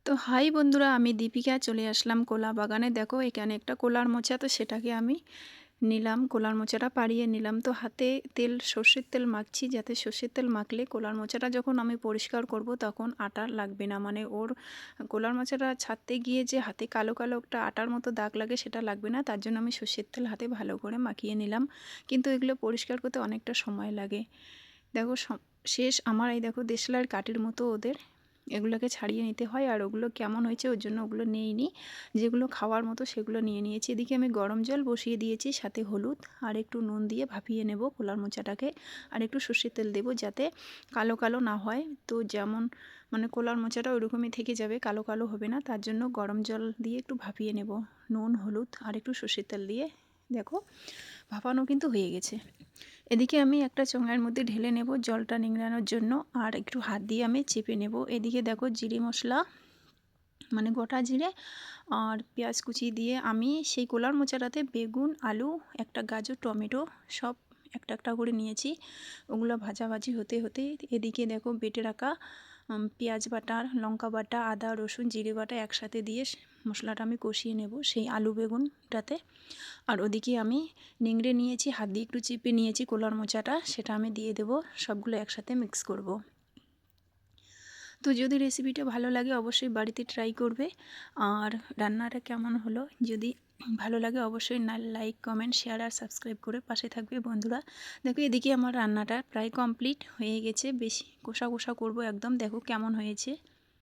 তো হাই বন্ধুরা, আমি দীপিকা চলে আসলাম কলা বাগানে। দেখো এখানে একটা কলার মোচা, তো সেটাকে আমি নিলাম, কলার মোচাটা পাড়িয়ে নিলাম। তো হাতে সর্ষের তেল মাখছি, যাতে সর্ষের তেল মাখলে কলার মোচাটা যখন আমি পরিষ্কার করব তখন আটা লাগবে না, মানে ওর কলার মোচাটা ছাড়তে গিয়ে যে হাতে কালো কালো একটা আটার মতো দাগ লাগে সেটা লাগবে না। তার জন্য আমি সর্ষের তেল হাতে ভালো করে মাখিয়ে নিলাম, কিন্তু এগুলো পরিষ্কার করতে অনেকটা সময় লাগে। দেখো শেষ আমার এই দেখো দেশলাইয়ের কাঠির মতো ওদের এগুলোকে ছাড়িয়ে নিতে হয়। আর ওগুলো কেমন হয়েছে ওর জন্য ওগুলো নিইনি, যেগুলো খাওয়ার মতো সেগুলো নিয়ে নিয়েছি। এদিকে আমি গরম জল বসিয়ে দিয়েছি, সাথে হলুদ আর একটু নুন দিয়ে ভাপিয়ে নেব কলার মোচাটাকে। আর একটু সর্ষের তেল দেবো যাতে কালো কালো না হয়। তো যেমন মানে কলার মোচাটা ওইরকমই থেকে যাবে, কালো কালো হবে না। তার জন্য গরম জল দিয়ে একটু ভাপিয়ে নেব, নুন হলুদ আর একটু সর্ষের তেল দিয়ে। দেখো ভাপানো কিন্তু হয়ে গেছে। এদিকে আমি একটা চোঙার মধ্যে ঢেলে নেব জলটা নিংড়ানোর জন্য, আর একটু হাত দিয়ে আমি চেপে নেব। এদিকে দেখো জিরে মশলা, মানে গোটা জিরে আর পেঁয়াজ কুচি দিয়ে আমি সেই কলার মোচাটাতে বেগুন, আলু, একটা গাজর, টমেটো সব একটা একটা করে নিয়েছি। ওগুলো ভাজাভাজি হতে হতে এদিকে দেখো বেটে রাখা পেঁয়াজ বাটা, লঙ্কা বাটা, আদা রসুন জিরে বাটা একসাথে দিয়ে মশলাটা আমি কষিয়ে নেব সেই আলু বেগুনটাতে। আর ওদিকে আমি নিংড়ে নিয়েছি, হাত দিয়ে একটু চিপে নিয়েছি কলার মোচাটা, সেটা আমি দিয়ে দেবো, সবগুলো একসাথে মিক্স করব। তো যদি রেসিপিটা ভালো লাগে অবশ্যই বাড়িতে ট্রাই করবে। আর রান্নাটা কেমন হলো যদি ভালো লাগে অবশ্যই লাইক কমেন্ট শেয়ার আর সাবস্ক্রাইব করে পাশে থাকবে বন্ধুরা। দেখো এদিকে আমার রান্নাটা প্রায় কমপ্লিট হয়ে গেছে, বেশি কষা কষা করব একদম, দেখো কেমন হয়েছে।